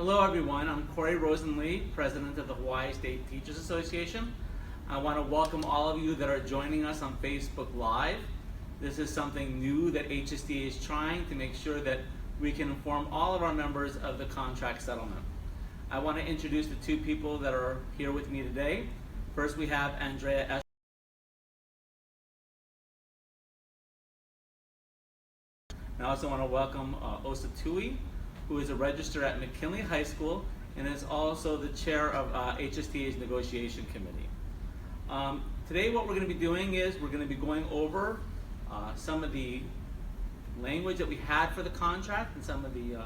Hello everyone, I'm Corey Rosenlee, President of the Hawaii State Teachers Association. I want to welcome all of you that are joining us on Facebook Live. This is something new that HSTA is trying to make sure that we can inform all of our members of the contract settlement. I want to introduce the two people that are here with me today. First we have Andrea S. I also want to welcome Osa Tui, who is a registrar at McKinley High School and is also the chair of HSTA's negotiation committee. Today what we're going to be doing is we're going to be going over some of the language that we had for the contract and some of the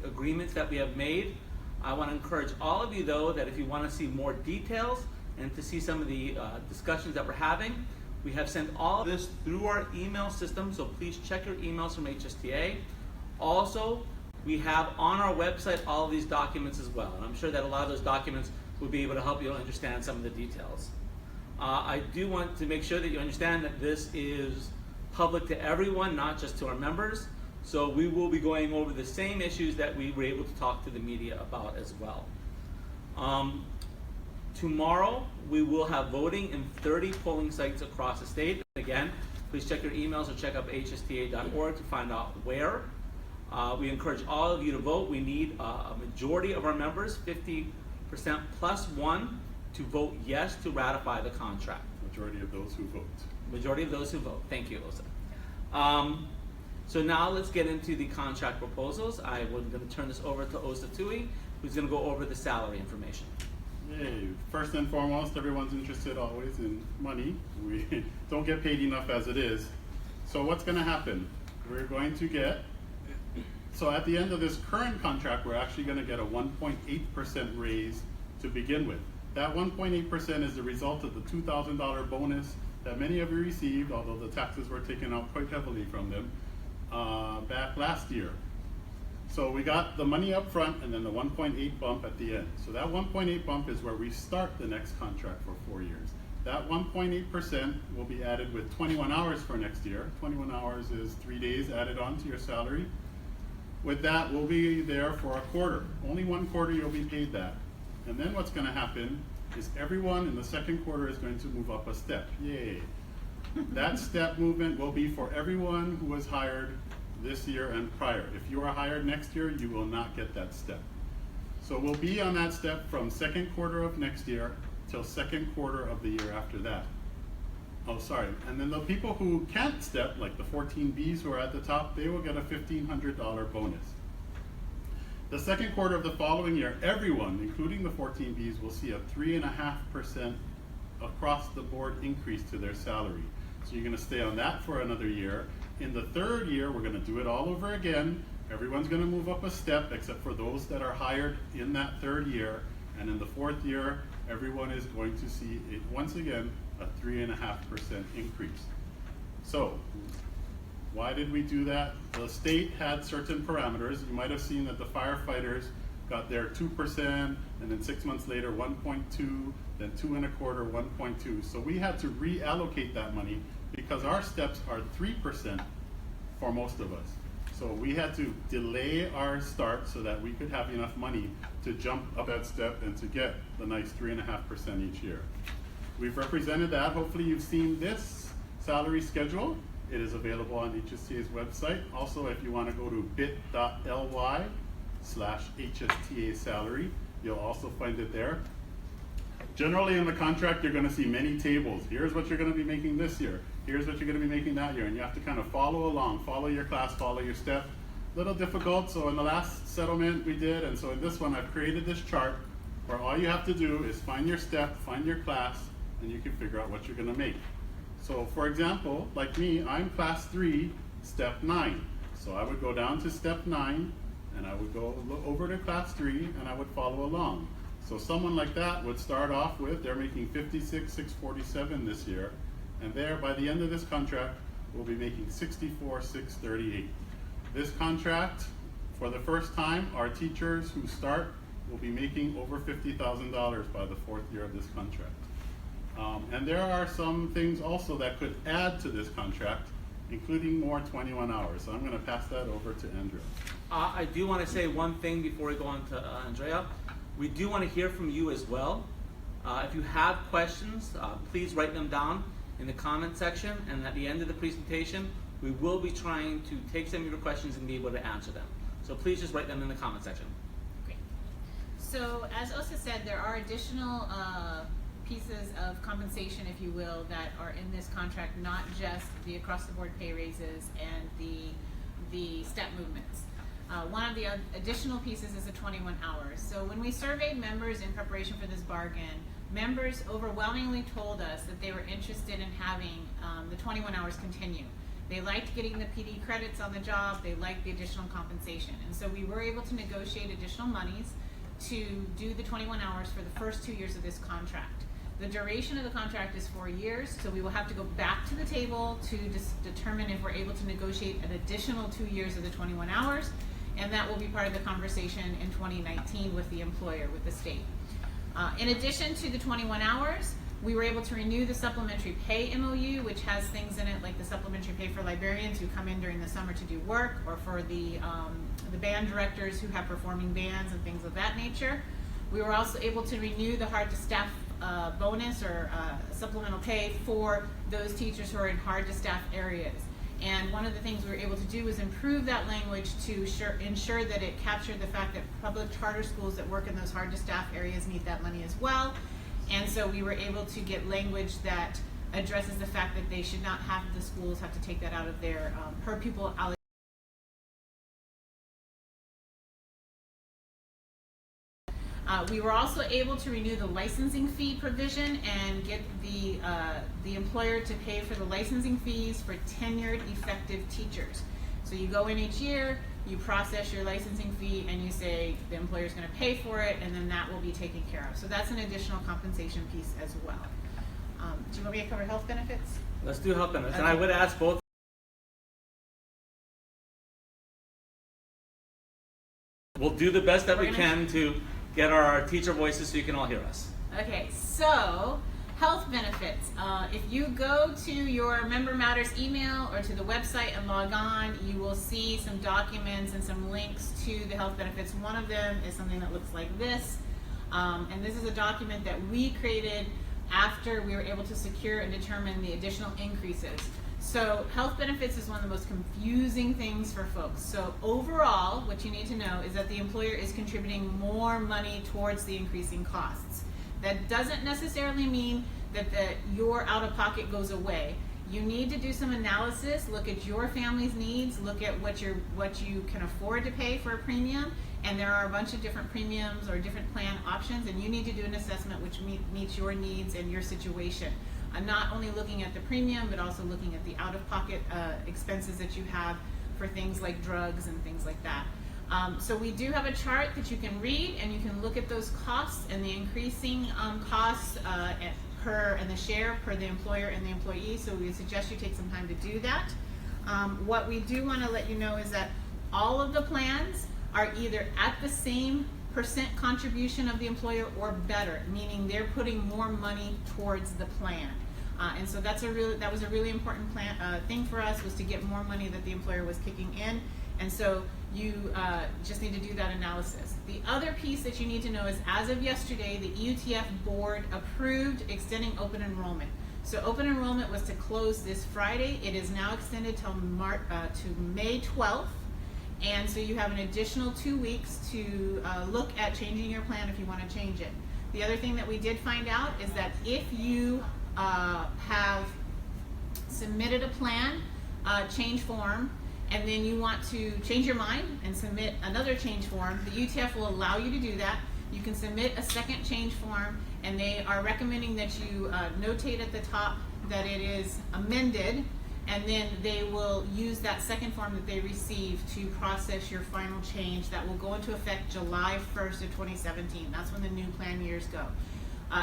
agreements that we have made. I want to encourage all of you though that if you want to see more details and to see some of the discussions that we're having, we have sent all of this through our email system, so please check your emails from HSTA. Also, we have on our website all of these documents as well, and I'm sure that a lot of those documents will be able to help you understand some of the details. I do want to make sure that you understand that this is public to everyone, not just to our members, so we will be going over the same issues that we were able to talk to the media about as well. Tomorrow, we will have voting in 30 polling sites across the state. Again, please check your emails or check up hsta.org to find out where. We encourage all of you to vote. We need a majority of our members, 50% plus one, to vote yes to ratify the contract. Majority of those who vote. Majority of those who vote. Thank you, Osa. So now let's get into the contract proposals. I'm going to turn this over to Osa Tui, who's going to go over the salary information. Yay. First and foremost, everyone's interested always in money. We don't get paid enough as it is. So what's going to happen? We're going to get, so at the end of this current contract, we're actually going to get a 1.8% raise to begin with. That 1.8% is the result of the $2,000 bonus that many of you received, although the taxes were taken out quite heavily from them, back last year. So we got the money up front and then the 1.8 bump at the end. So that 1.8 bump is where we start the next contract for 4 years. That 1.8% will be added with 21 hours for next year. 21 hours is 3 days added on to your salary. With that, we'll be there for a quarter. Only 1 quarter you'll be paid that. And then what's going to happen is everyone in the second quarter is going to move up a step. Yay. That step movement will be for everyone who was hired this year and prior. If you are hired next year, you will not get that step. So we'll be on that step from second quarter of next year till second quarter of the year after that. Oh, sorry. And then the people who can't step, like the 14Bs who are at the top, they will get a $1,500 bonus. The second quarter of the following year, everyone, including the 14Bs, will see a 3.5% across the board increase to their salary. So you're going to stay on that for another year. In the third year, we're going to do it all over again. Everyone's going to move up a step except for those that are hired in that third year. And in the fourth year, everyone is going to see, once again, a 3.5% increase. So, why did we do that? The state had certain parameters. You might have seen that the firefighters got their 2%, and then 6 months later, 1.2, then 2.25, 1.2. So we had to reallocate that money because our steps are 3% for most of us. So we had to delay our start so that we could have enough money to jump up that step and to get the nice 3.5% each year. We've represented that. Hopefully you've seen this salary schedule. It is available on HSTA's website. Also, if you want to go to bit.ly/HSTA salary, you'll also find it there. Generally in the contract, you're going to see many tables. Here's what you're going to be making this year. Here's what you're going to be making that year. And you have to kind of follow along, follow your class, follow your step. Little difficult, so in the last settlement we did, and so in this one I've created this chart where all you have to do is find your step, find your class, and you can figure out what you're going to make. So for example, like me, I'm class 3, step 9. So I would go down to step 9, and I would go over to class 3, and I would follow along. So someone like that would start off with, they're making $56,647 this year, and there, by the end of this contract, we'll be making $64,638. This contract, for the first time, our teachers who start will be making over $50,000 by the 4th year of this contract. And there are some things also that could add to this contract. including more 21 hours. So I'm going to pass that over to Andrea. I do want to say one thing before we go on to Andrea. We do want to hear from you as well. If you have questions, please write them down in the comment section, and at the end of the presentation, we will be trying to take some of your questions and be able to answer them. So please just write them in the comment section. Great. So as Osa said, there are additional pieces of compensation, if you will, that are in this contract, not just the across-the-board pay raises and the step movements. One of the additional pieces is the 21 hours. So when we surveyed members in preparation for this bargain, members overwhelmingly told us that they were interested in having the 21 hours continue. They liked getting the PD credits on the job, they liked the additional compensation. And so we were able to negotiate additional monies to do the 21 hours for the first 2 years of this contract. The duration of the contract is 4 years, so we will have to go back to the table to determine if we're able to negotiate an additional 2 years of the 21 hours, and that will be part of the conversation in 2019 with the employer, with the state. In addition to the 21 hours, we were able to renew the supplementary pay MOU, which has things in it like the supplementary pay for librarians who come in during the summer to do work, or for the band directors who have performing bands and things of that nature. We were also able to renew the hard-to-staff bonus or supplemental pay for those teachers who are in hard-to-staff areas. And one of the things we were able to do was improve that language to ensure that it captured the fact that public charter schools that work in those hard-to-staff areas need that money as well. And so we were able to get language that addresses the fact that they should not have, the schools have to take that out of their per pupil allocation. We were also able to renew the licensing fee provision and get the employer to pay for the licensing fees for tenured effective teachers. So you go in each year, you process your licensing fee, and you say the employer is going to pay for it, and then that will be taken care of. So that's an additional compensation piece as well. Do you want me to cover health benefits? Let's do health benefits. Okay. And I would ask both. We'll do the best that we can to get our teacher voices so you can all hear us. Okay, so health benefits. If you go to your Member Matters email or to the website and log on, you will see some documents and some links to the health benefits. One of them is something that looks like this. And this is a document that we created after we were able to secure and determine the additional increases. So health benefits is one of the most confusing things for folks. So overall, what you need to know is that the employer is contributing more money towards the increasing costs. That doesn't necessarily mean that your out-of-pocket goes away. You need to do some analysis, look at your family's needs, look at what you can afford to pay for a premium, and there are a bunch of different premiums or different plan options, and you need to do an assessment which meets your needs and your situation. Not only looking at the premium, but also looking at the out-of-pocket expenses that you have for things like drugs and things like that. So we do have a chart that you can read, and you can look at those costs and the increasing costs and the share per the employer and the employee. So we suggest you take some time to do that. What we do want to let you know is that all of the plans are either at the same percent contribution of the employer or better, meaning they're putting more money towards the plan. And so that was a really important thing for us, was to get more money that the employer was kicking in. And so you just need to do that analysis. The other piece that you need to know is, as of yesterday, the EUTF board approved extending open enrollment. So open enrollment was to close this Friday. It is now extended till to May 12th. And so you have an additional 2 weeks to look at changing your plan if you want to change it. The other thing that we did find out is that if you have submitted a plan change form, and then you want to change your mind and submit another change form, the UTF will allow you to do that. You can submit a second change form, and they are recommending that you notate at the top that it is amended, and then they will use that second form that they receive to process your final change that will go into effect July 1st of 2017. That's when the new plan years go.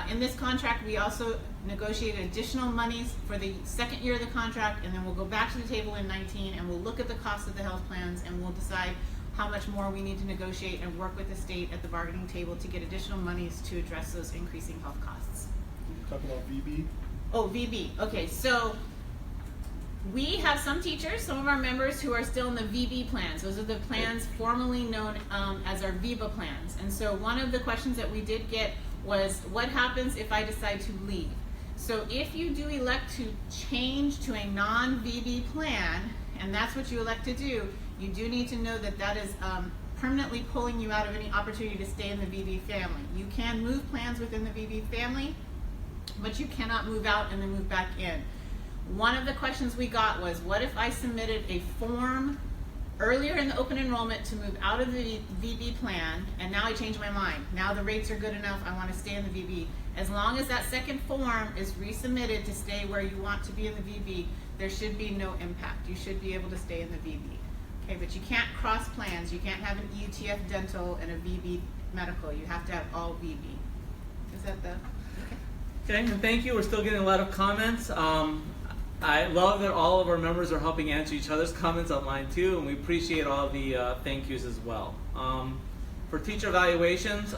In this contract, we also negotiated additional monies for the second year of the contract, and then we'll go back to the table in 19, and we'll look at the cost of the health plans, and we'll decide how much more we need to negotiate and work with the state at the bargaining table to get additional monies to address those increasing health costs. Can you talk about VB? Oh, VB. Okay, so We have some teachers, some of our members who are still in the VB plans. Those are the plans formerly known as our VIVA plans. And so one of the questions that we did get was, what happens if I decide to leave? So if you do elect to change to a non-VB plan, and that's what you elect to do, you do need to know that that is permanently pulling you out of any opportunity to stay in the VB family. You can move plans within the VB family, but you cannot move out and then move back in. One of the questions we got was, what if I submitted a form earlier in the open enrollment to move out of the VB plan, and now I change my mind. Now the rates are good enough, I want to stay in the VB. As long as that second form is resubmitted to stay where you want to be in the VB, there should be no impact. You should be able to stay in the VB. Okay, but you can't cross plans. You can't have an EUTF dental and a VB medical. You have to have all VB. Is that the... Okay, and thank you. We're still getting a lot of comments. I love that all of our members are helping answer each other's comments online too, and we appreciate all the thank yous as well. For teacher evaluations,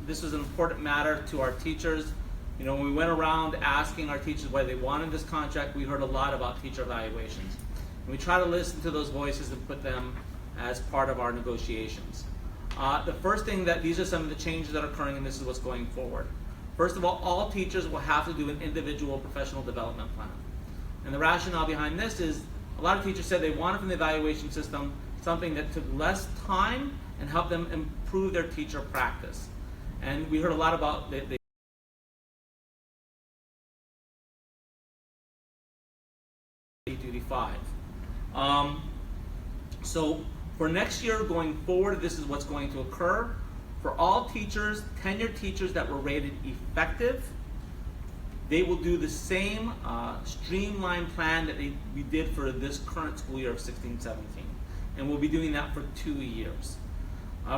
this was an important matter to our teachers. You know, when we went around asking our teachers why they wanted this contract, we heard a lot about teacher evaluations. And we try to listen to those voices and put them as part of our negotiations. The first thing that these are some of the changes that are occurring, and this is what's going forward. First of all teachers will have to do an individual professional development plan. And the rationale behind this is a lot of teachers said they wanted from the evaluation system something that took less time and helped them improve their teacher practice. And we heard a lot about the Duty 5. So for next year going forward, this is what's going to occur. For all teachers, tenured teachers that were rated effective, they will do the same streamlined plan that we did for this current school year of 16-17. And we'll be doing that for 2 years.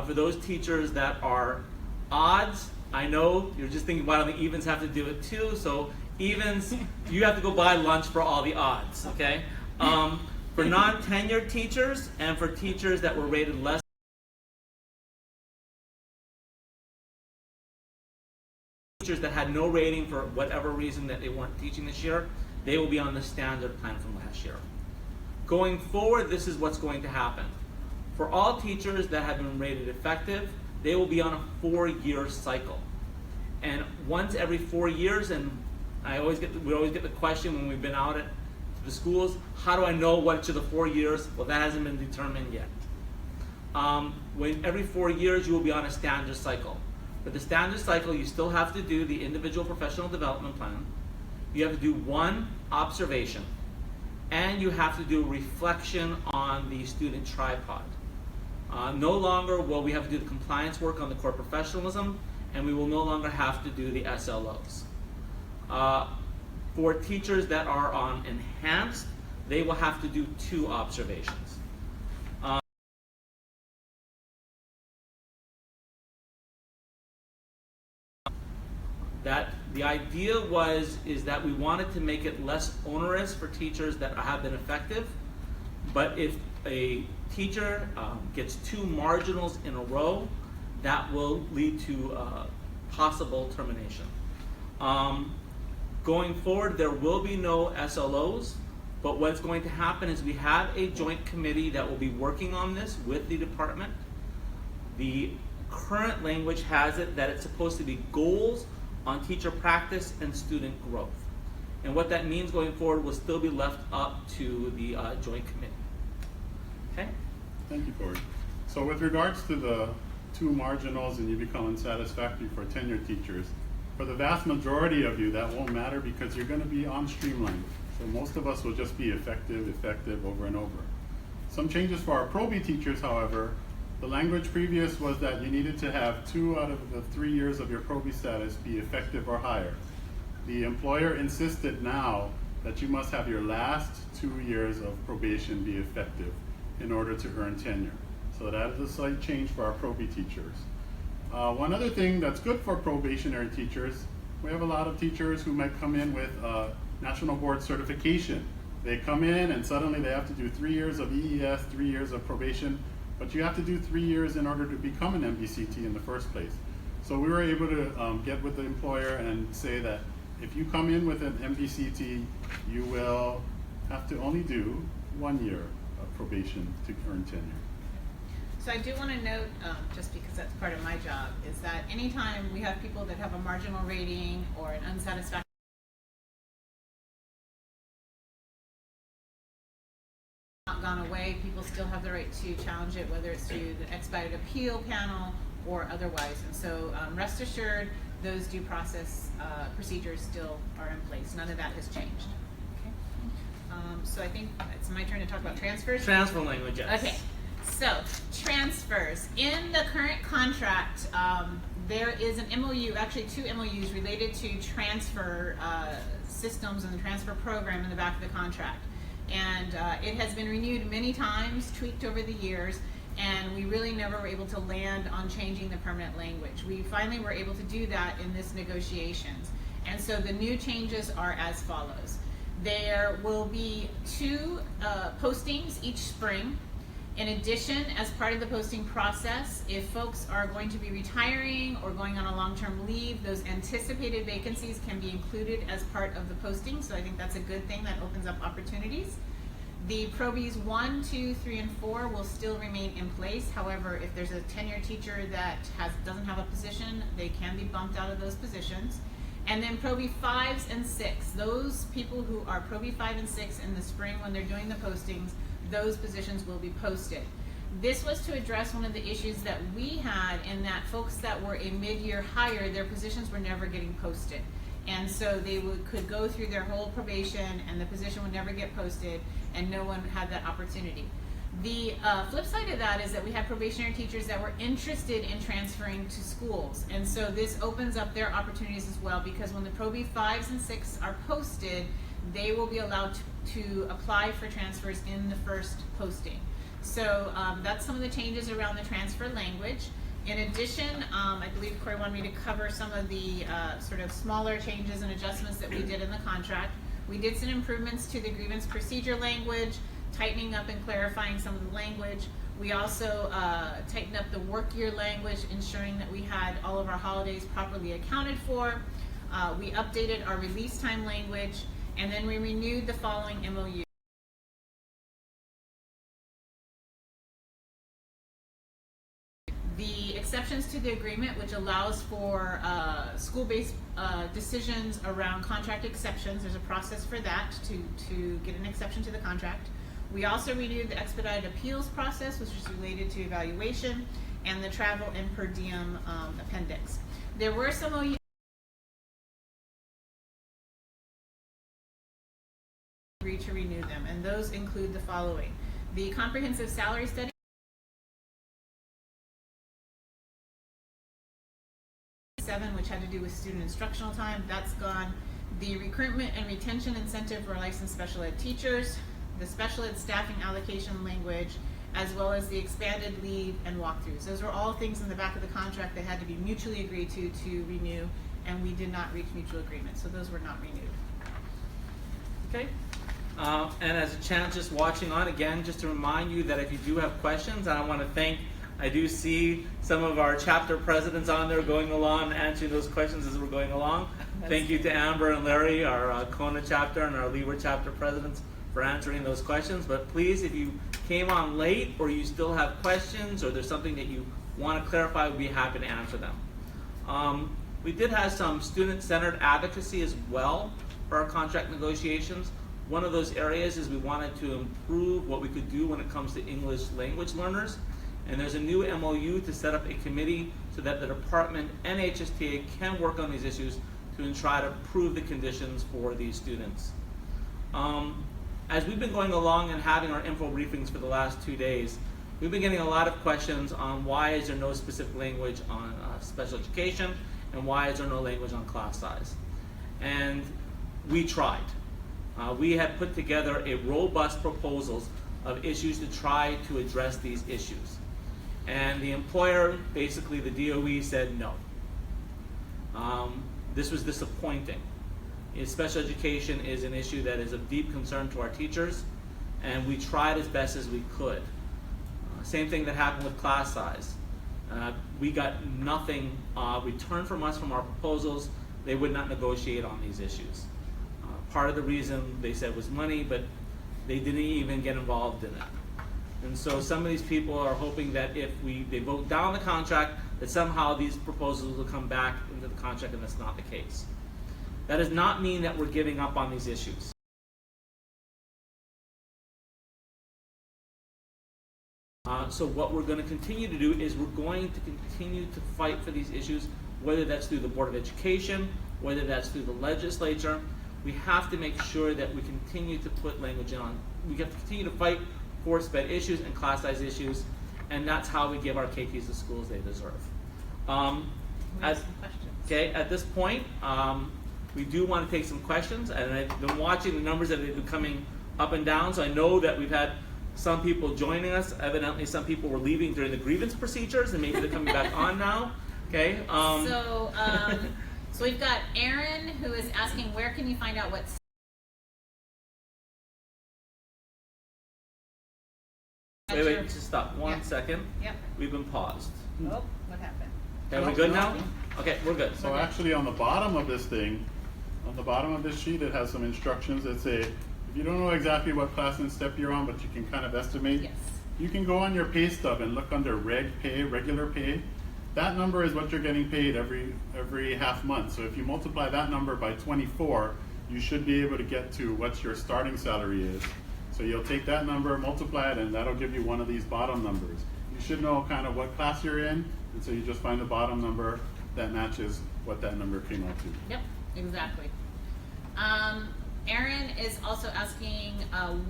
For those teachers that are odds, I know you're just thinking, why don't the evens have to do it too? So evens, you have to go buy lunch for all the odds, okay? For non-tenured teachers and for teachers that were rated less, teachers that had no rating for whatever reason that they weren't teaching this year, they will be on the standard plan from last year. Going forward, this is what's going to happen. For all teachers that have been rated effective, they will be on a 4-year cycle. And once every 4 years, and we always get the question when we've been out at the schools, how do I know which of the 4 years? Well, that hasn't been determined yet. When every 4 years, you will be on a standard cycle. For the standard cycle, you still have to do the individual professional development plan. You have to do 1 observation. And you have to do reflection on the student tripod. No longer will we have to do the compliance work on the core professionalism, and we will no longer have to do the SLOs. For teachers that are on enhanced, they will have to do 2 observations. That the idea is that we wanted to make it less onerous for teachers that have been effective, but if a teacher gets 2 marginals in a row, that will lead to possible termination. Going forward, there will be no SLOs, but what's going to happen is we have a joint committee that will be working on this with the department. The current language has it that it's supposed to be goals on teacher practice and student growth. And what that means going forward will still be left up to the joint committee. Okay? Thank you, Corey. So with regards to the 2 marginals and you become unsatisfactory for tenured teachers, for the vast majority of you, that won't matter because you're going to be on streamline. So most of us will just be effective over and over. Some changes for our Pro-B teachers, however, the language previous was that you needed to have 2 out of the 3 years of your Pro-B status be effective or higher. The employer insisted now that you must have your last 2 years of probation be effective in order to earn tenure. So that is a slight change for our Pro-B teachers. One other thing that's good for probationary teachers, we have a lot of teachers who might come in with National Board certification. They come in and suddenly they have to do 3 years of EES, 3 years of probation, but you have to do 3 years in order to become an MBCT in the first place. So we were able to get with the employer and say that if you come in with an MBCT, you will have to only do 1 year of probation to earn tenure. So I do want to note, just because that's part of my job, is that anytime we have people that have a marginal rating or an unsatisfactory not gone away, people still have the right to challenge it, whether it's through the expedited appeal panel or otherwise. And so rest assured, those due process procedures still are in place. None of that has changed. Okay. So I think it's my turn to talk about transfers. Transfer language, yes. Okay. So, transfers. In the current contract, there is an MOU, actually 2 MOUs related to transfer systems and the transfer program in the back of the contract. And it has been renewed many times, tweaked over the years, and we really never were able to land on changing the permanent language. We finally were able to do that in this negotiations. And so the new changes are as follows. There will be 2 postings each spring. In addition, as part of the posting process, if folks are going to be retiring or going on a long-term leave, those anticipated vacancies can be included as part of the posting. So I think that's a good thing. That opens up opportunities. The probies 1, 2, 3, and 4 will still remain in place. However, if there's a tenured teacher that doesn't have a position, they can be bumped out of those positions. And then Proby 5s and 6, those people who are Proby 5 and 6 in the spring when they're doing the postings, those positions will be posted. This was to address one of the issues that we had in that folks that were a mid-year hire, their positions were never getting posted. And so they could go through their whole probation and the position would never get posted and no one had that opportunity. The flip side of that is that we have probationary teachers that were interested in transferring to schools. And so this opens up their opportunities as well, because when the Proby 5s and 6 are posted, they will be allowed to apply for transfers in the first posting. So that's some of the changes around the transfer language. In addition, I believe Corey wanted me to cover some of the sort of smaller changes and adjustments that we did in the contract. We did some improvements to the grievance procedure language, tightening up and clarifying some of the language. We also tightened up the work year language, ensuring that we had all of our holidays properly accounted for. We updated our release time language, and then we renewed the following MOU. The exceptions to the agreement, which allows for school-based decisions around contract exceptions. There's a process for that to get an exception to the contract. We also renewed the expedited appeals process, which is related to evaluation, and the travel and per diem appendix. There were some OU agreed to renew them, and those include the following: the comprehensive salary study, which had to do with student instructional time, that's gone. The recruitment and retention incentive for licensed special ed teachers, the special ed staffing allocation language, as well as the expanded leave and walkthroughs. Those were all things in the back of the contract that had to be mutually agreed to renew, and we did not reach mutual agreement, so those were not renewed. Okay. And as a chance just watching on, again, just to remind you that if you do have questions, I want to thank, I do see some of our chapter presidents on there going along, answering those questions as we're going along. Thank you to Amber and Larry, our Kona chapter and our Leeward chapter presidents, for answering those questions. But please, if you came on late or you still have questions or there's something that you want to clarify, we'd be happy to answer them. We did have some student-centered advocacy as well for our contract negotiations. One of those areas is we wanted to improve what we could do when it comes to English language learners. And there's a new MOU to set up a committee so that the department and HSTA can work on these issues to try to improve the conditions for these students. As we've been going along and having our info briefings for the last 2 days, we've been getting a lot of questions on why is there no specific language on special education and why is there no language on class size. And we tried. We had put together a robust proposals of issues to try to address these issues. And the employer, basically the DOE, said no. This was disappointing. Special education is an issue that is of deep concern to our teachers, and we tried as best as we could. Same thing that happened with class size. We got nothing returned from us from our proposals. They would not negotiate on these issues. Part of the reason they said was money, but they didn't even get involved in it. And so some of these people are hoping that if they vote down the contract, that somehow these proposals will come back into the contract, and that's not the case. That does not mean that we're giving up on these issues. So what we're going to continue to do is we're going to continue to fight for these issues, whether that's through the Board of Education, whether that's through the legislature. We have to make sure that we continue to put language on. We have to continue to fight for SPED issues and class size issues, and that's how we give our KTs the schools they deserve. At this point, we do want to take some questions, and I've been watching the numbers that have been coming up and down, so I know that we've had some people joining us. Evidently, some people were leaving during the grievance procedures, and maybe they're coming back on now. Okay. So we've got Aaron who is asking, where can you find out what? Wait, just stop 1 second. Yep. We've been paused. Oh, what happened? Okay, we good now? Okay, we're good. So actually on the bottom of this thing, on the bottom of this sheet, it has some instructions that say, if you don't know exactly what class and step you're on, but you can kind of estimate, Yes. you can go on your pay stub and look under reg pay, regular pay. That number is what you're getting paid every half month. So if you multiply that number by 24, you should be able to get to what your starting salary is. So you'll take that number, multiply it, and that'll give you one of these bottom numbers. You should know kind of what class you're in, and so you just find the bottom number that matches what that number came out to. Yep, exactly. Aaron is also asking,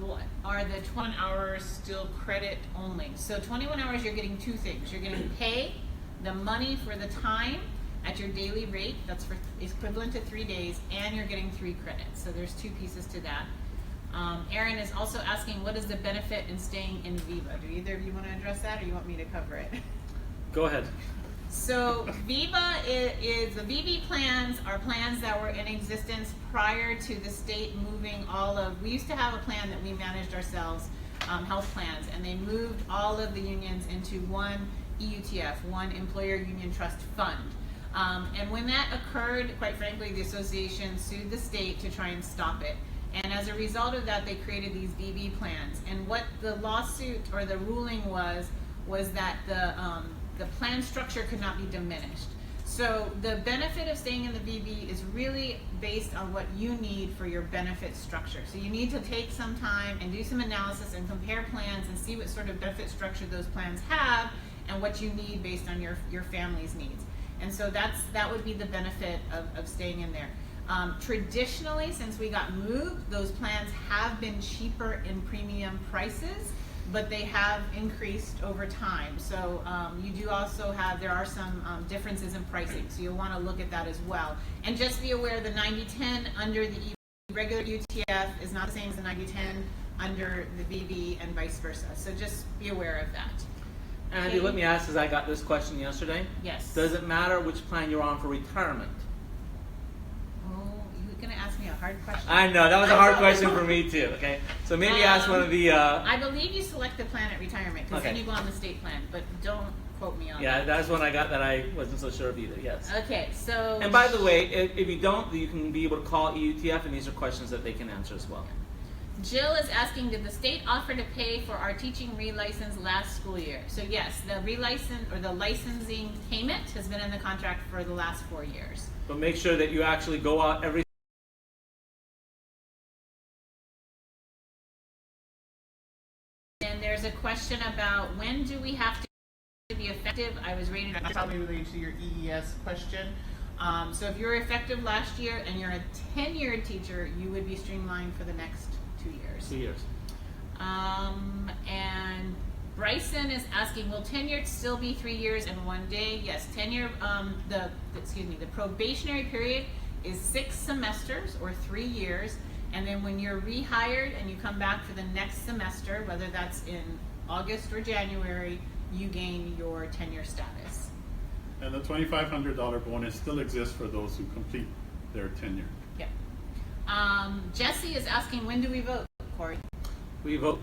what are the 21 hours still credit only? So 21 hours, you're getting two things. You're getting pay, the money for the time at your daily rate, that's equivalent to 3 days, and you're getting 3 credits. So there's two pieces to that. Aaron is also asking, what is the benefit in staying in Viva? Do either of you want to address that, or you want me to cover it? Go ahead. So Viva is the VB plans are plans that were in existence prior to the state moving we used to have a plan that we managed ourselves, health plans, and they moved all of the unions into one EUTF, one Employer Union Trust Fund. And when that occurred, quite frankly, the association sued the state to try and stop it. And as a result of that, they created these VB plans. And what the lawsuit or the ruling was that the plan structure could not be diminished. So the benefit of staying in the VB is really based on what you need for your benefit structure. So you need to take some time and do some analysis and compare plans and see what sort of benefit structure those plans have and what you need based on your family's needs. And so that would be the benefit of staying in there. Traditionally, since we got moved, those plans have been cheaper in premium prices, but they have increased over time. So you do also there are some differences in pricing, so you'll want to look at that as well. And just be aware the 90-10 under the regular UTF is not the same as the 90-10 under the VB and vice versa. So just be aware of that. Andy, let me ask, because I got this question yesterday. Yes. Does it matter which plan you're on for retirement? Going to ask me a hard question. I know, that was a hard question for me too, okay? So maybe ask one of the... I believe you select the plan at retirement, because okay. then you go on the state plan, but don't quote me on that. Yeah, that's one I got that I wasn't so sure of either, yes. Okay, so... And by the way, if you don't, you can be able to call EUTF, and these are questions that they can answer as well. Jill is asking, did the state offer to pay for our teaching relicense last school year? So yes, the relicense or the licensing payment has been in the contract for the last 4 years. But make sure that you actually go out every... And there's a question about when do we have to be effective? I was reading That's probably related to your EES question. so if you're effective last year and you're a tenured teacher, you would be streamlined for the next 2 years. 2 years. And Bryson is asking, will tenure still be 3 years and 1 day? Yes, tenure, the probationary period is 6 semesters or 3 years. And then when you're rehired and you come back for the next semester, whether that's in August or January, you gain your tenure status. And the $2,500 bonus still exists for those who complete their tenure. Yep. Jesse is asking, when do we vote, Corey? We vote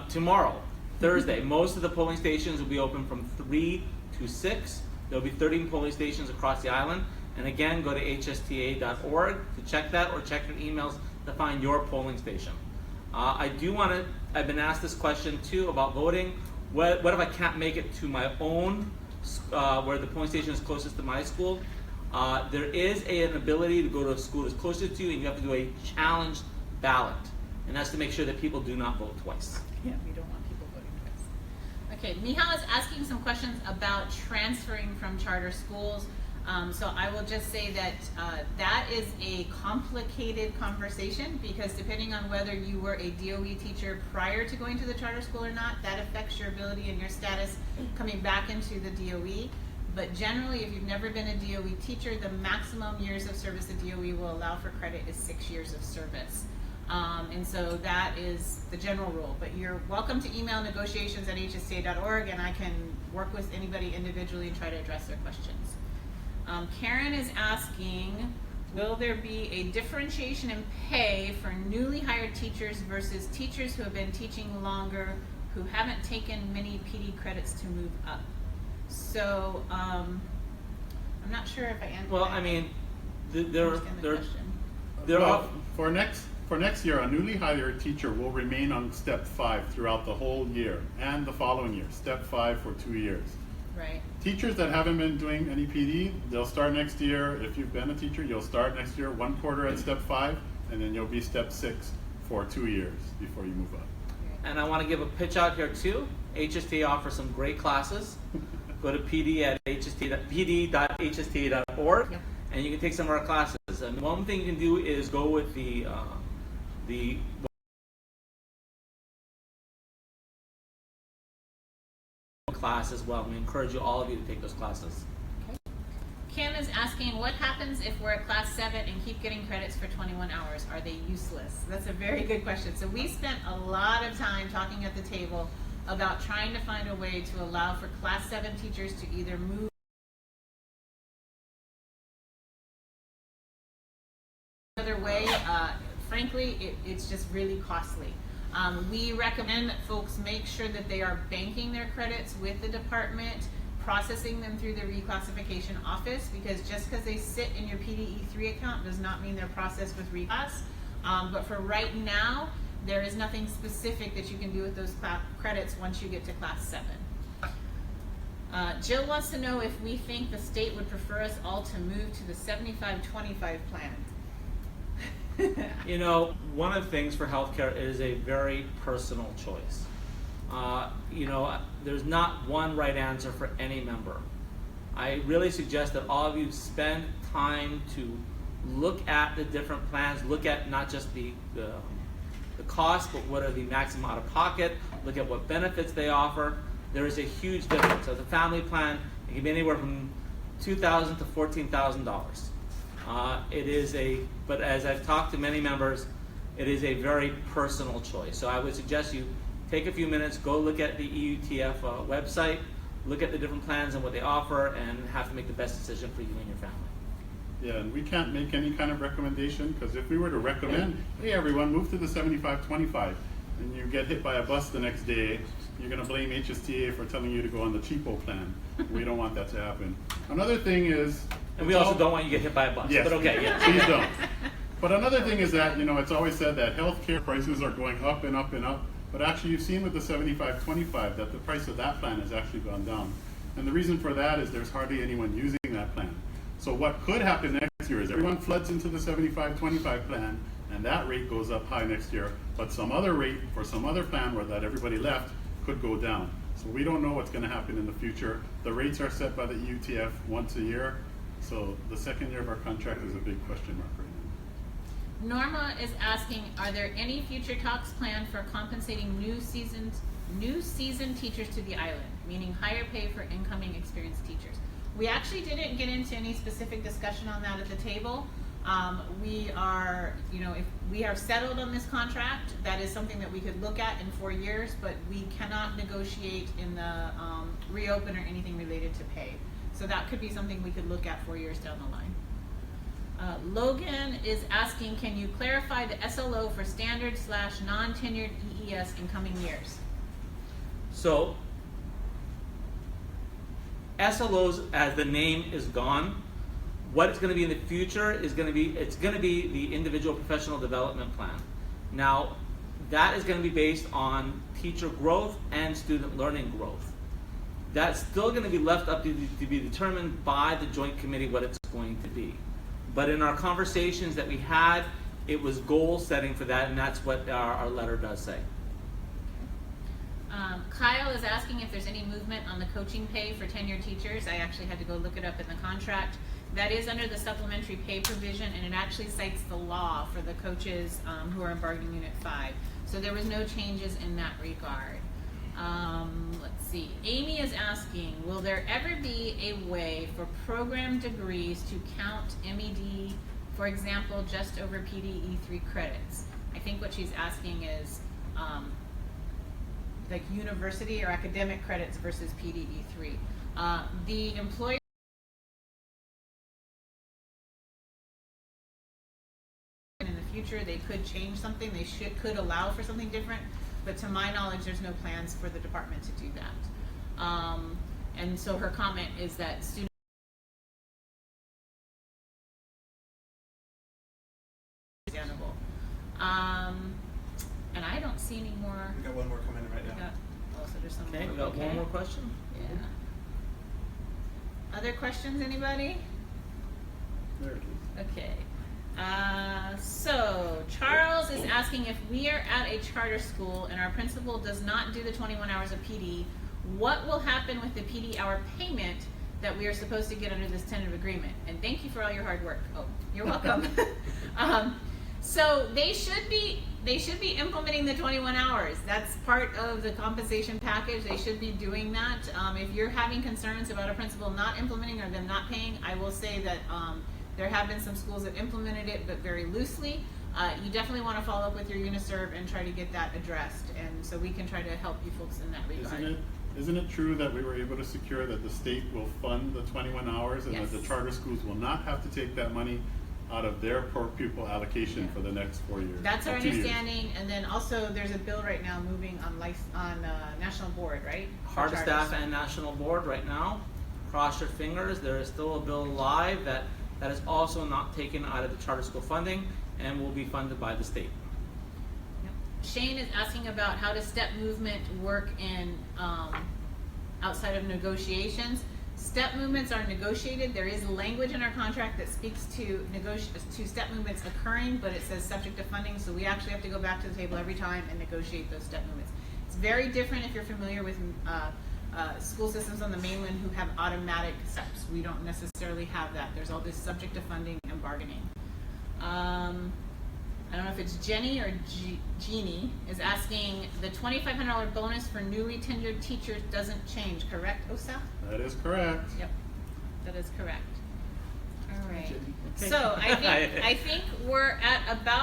tomorrow, Thursday. Most of the polling stations will be open from 3 to 6. There'll be 13 polling stations across the island. And again, go to hsta.org to check that, or check your emails to find your polling station. I've been asked this question too about voting. What if I can't make it to my own, where the polling station is closest to my school? There is an ability to go to a school that's closest to you, and you have to do a challenged ballot. And that's to make sure that people do not vote twice. Yeah, we don't want people voting twice. Okay, Mihal is asking some questions about transferring from charter schools. So I will just say that that is a complicated conversation, because depending on whether you were a DOE teacher prior to going to the charter school or not, that affects your ability and your status coming back into the DOE. But generally, if you've never been a DOE teacher, the maximum years of service the DOE will allow for credit is 6 years of service. And so that is the general rule. But you're welcome to email negotiations@hsta.org, and I can work with anybody individually and try to address their questions. Karen is asking, will there be a differentiation in pay for newly hired teachers versus teachers who have been teaching longer, who haven't taken many PD credits to move up? So, I'm not sure if I answered. Well, I mean, there Well, are. for next year, a newly hired teacher will remain on step 5 throughout the whole year and the following year, step 5 for 2 years. Right. Teachers that haven't been doing any PD, they'll start next year. If you've been a teacher, you'll start next year 1 quarter at step 5, and then you'll be step 6 for 2 years before you move up. And I want to give a pitch out here too. HSTA offers some great classes. Go to pd.hsta.org, Yep. and you can take some of our classes. And one thing you can do is go with the class as well. We encourage all of you to take those classes. Kim is asking, what happens if we're at class 7 and keep getting credits for 21 hours? Are they useless? That's a very good question. So we spent a lot of time talking at the table about trying to find a way to allow for class 7 teachers to either move other way. Frankly, it's just really costly. We recommend that folks make sure that they are banking their credits with the department, processing them through the reclassification office, because just because they sit in your PDE3 account does not mean they're processed with reclass. But for right now, there is nothing specific that you can do with those credits once you get to class 7. Jill wants to know if we think the state would prefer us all to move to the 75-25 plan. You know, one of the things for healthcare is a very personal choice. You know, there's not one right answer for any member. I really suggest that all of you spend time to look at the different plans, look at not just the cost, but what are the maximum out of pocket, look at what benefits they offer. There is a huge difference. So the family plan, it can be anywhere from $2,000 to $14,000. But as I've talked to many members, it is a very personal choice. So I would suggest you take a few minutes, go look at the EUTF website, look at the different plans and what they offer, and have to make the best decision for you and your family. Yeah, and we can't make any kind of recommendation, because if we were to recommend, hey everyone, move to the 75-25, and you get hit by a bus the next day, you're going to blame HSTA for telling you to go on the cheapo plan. We don't want that to happen. Another thing is... And we also don't want you to get hit by a bus, yes, but okay, yeah. Please don't. But another thing is that, you know, it's always said that healthcare prices are going up and up and up, but actually you've seen with the 75-25 that the price of that plan has actually gone down. And the reason for that is there's hardly anyone using that plan. So what could happen next year is everyone floods into the 75-25 plan, and that rate goes up high next year, but some other rate for some other plan where that everybody left could go down. So we don't know what's going to happen in the future. The rates are set by the EUTF once a year, so the second year of our contract is a big question mark right now. Norma is asking, are there any future talks planned for compensating new season teachers to the island, meaning higher pay for incoming experienced teachers? We actually didn't get into any specific discussion on that at the table. We are, you know, if we are settled on this contract, that is something that we could look at in 4 years, but we cannot negotiate in the reopen or anything related to pay. So that could be something we could look at 4 years down the line. Logan is asking, can you clarify the SLO for standard/non-tenured EES in coming years? So, SLOs, as the name is gone, what it's going to be in the future is going to be, it's going to be the individual professional development plan. Now, that is going to be based on teacher growth and student learning growth. That's still going to be left up to be determined by the joint committee what it's going to be. But in our conversations that we had, it was goal setting for that, and that's what our letter does say. Kyle is asking if there's any movement on the coaching pay for tenured teachers. I actually had to go look it up in the contract. That is under the supplementary pay provision, and it actually cites the law for the coaches who are in bargaining unit 5. So there was no changes in that regard. Let's see. Amy is asking, will there ever be a way for program degrees to count MED, for example, just over PDE 3 credits? I think what she's asking is like university or academic credits versus PDE 3. The employer in the future, they could change something. They could allow for something different, but to my knowledge, there's no plans for the department to do that. And so her comment is that students understandable. And I don't see any more. We got one more coming in right now. So there's some Okay, more. we got one more question. Yeah. Other questions, anybody? There it is. Okay. So Charles is asking if we are at a charter school and our principal does not do the 21 hours of PD, what will happen with the PD hour payment that we are supposed to get under this tentative agreement? And thank you for all your hard work. Oh, you're welcome. So they should be implementing the 21 hours. That's part of the compensation package. They should be doing that. If you're having concerns about a principal not implementing or them not paying, I will say that there have been some schools that implemented it, but very loosely. You definitely want to follow up with your UNISERV and try to get that addressed. And so we can try to help you folks in that regard. Isn't it true that we were able to secure that the state will fund the 21 hours and Yes. that the charter schools will not have to take that money out of their per pupil allocation for the next 4 years? That's our 2 years. understanding. And then also there's a bill right now moving on national board, right? For Hard to charters. staff and national board right now. Cross your fingers. There is still a bill live that is also not taken out of the charter school funding and will be funded by the state. Yep. Shane is asking about how does step movement work in outside of negotiations. Step movements are negotiated. There is language in our contract that speaks to step movements occurring, but it says subject to funding, so we actually have to go back to the table every time and negotiate those step movements. It's very different if you're familiar with school systems on the mainland who have automatic steps. We don't necessarily have that. There's all this subject to funding and bargaining. I don't know if it's Jenny or Jeannie is asking, the $2,500 bonus for newly tenured teachers doesn't change, correct, Osa? That is correct. Yep, that is correct. All right. Okay. So I think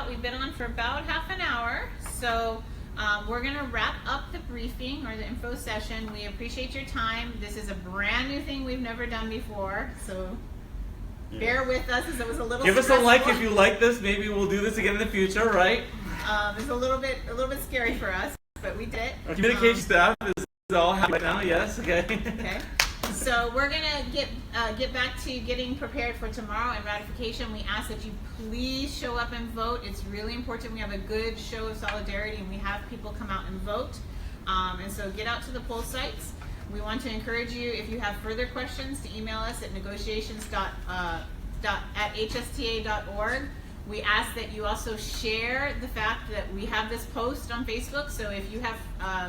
we've been on for about half an hour. So we're gonna wrap up the briefing or the info session. We appreciate your time. This is a brand new thing we've never done before. So bear with us as it was a little Give us a like stressful. if you like this. Maybe we'll do this again in the future, right? It's a little bit scary for us, but we did it. Our communication staff is all happy right now. Yes. Okay. Okay. So we're gonna get back to getting prepared for tomorrow and ratification. We ask that you please show up and vote. It's really important we have a good show of solidarity and we have people come out and vote. And so get out to the poll sites. We want to encourage you, if you have further questions, to email us at negotiations@hsta.org. We ask that you also share the fact that we have this post on Facebook. So if you have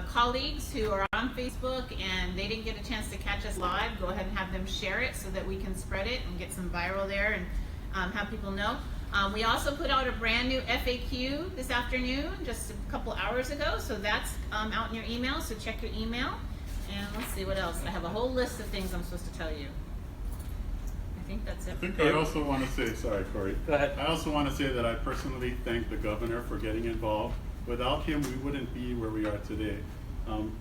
colleagues who are on Facebook and they didn't get a chance to catch us live, go ahead and have them share it so that we can spread it and get some viral there and have people know. We also put out a brand new FAQ this afternoon, just a couple hours ago. So that's out in your email. So check your email. And let's see what else. I have a whole list of things I'm supposed to tell you. I think that's it. I think I also want to say, sorry, Corey. Go ahead. I also want to say that I personally thank the governor for getting involved. Without him, we wouldn't be where we are today.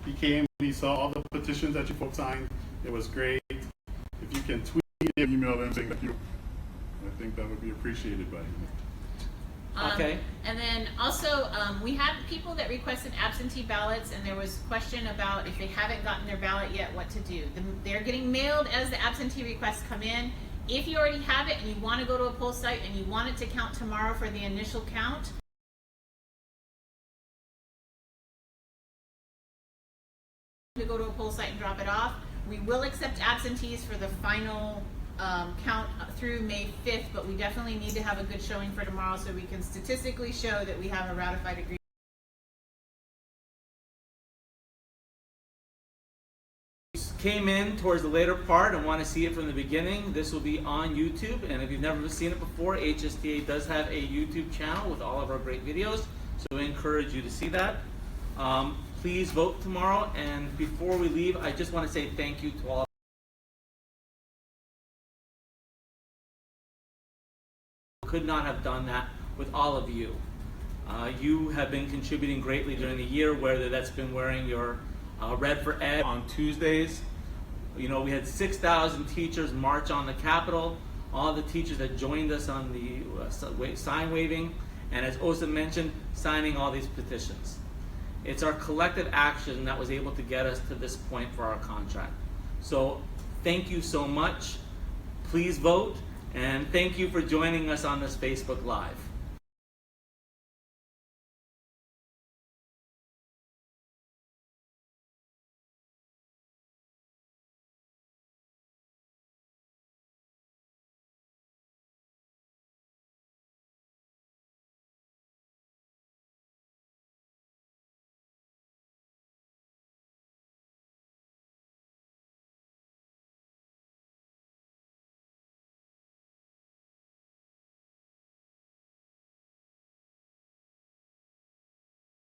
He came, he saw all the petitions that you folks signed. It was great. If you can tweet him, email him saying thank you, I think that would be appreciated by him. Okay. And then also, we had people that requested absentee ballots, and there was question about if they haven't gotten their ballot yet, what to do. They're getting mailed as the absentee requests come in. If you already have it and you want to go to a poll site and you want it to count tomorrow for the initial count, to go to a poll site and drop it off. We will accept absentees for the final count through May 5th, but we definitely need to have a good showing for tomorrow so we can statistically show that we have a ratified agreement. Came in towards the later part and want to see it from the beginning, this will be on YouTube. And if you've never seen it before, HSTA does have a YouTube channel with all of our great videos, so we encourage you to see that. Please vote tomorrow. And before we leave, I just want to say thank you to all. Could not have done that with all of you. You have been contributing greatly during the year, whether that's been wearing your Red for Ed on Tuesdays. You know, we had 6,000 teachers march on the Capitol, all the teachers that joined us on the sign waving, and as Osa mentioned, signing all these petitions. It's our collective action that was able to get us to this point for our contract. So thank you so much. Please vote, and thank you for joining us on this Facebook Live.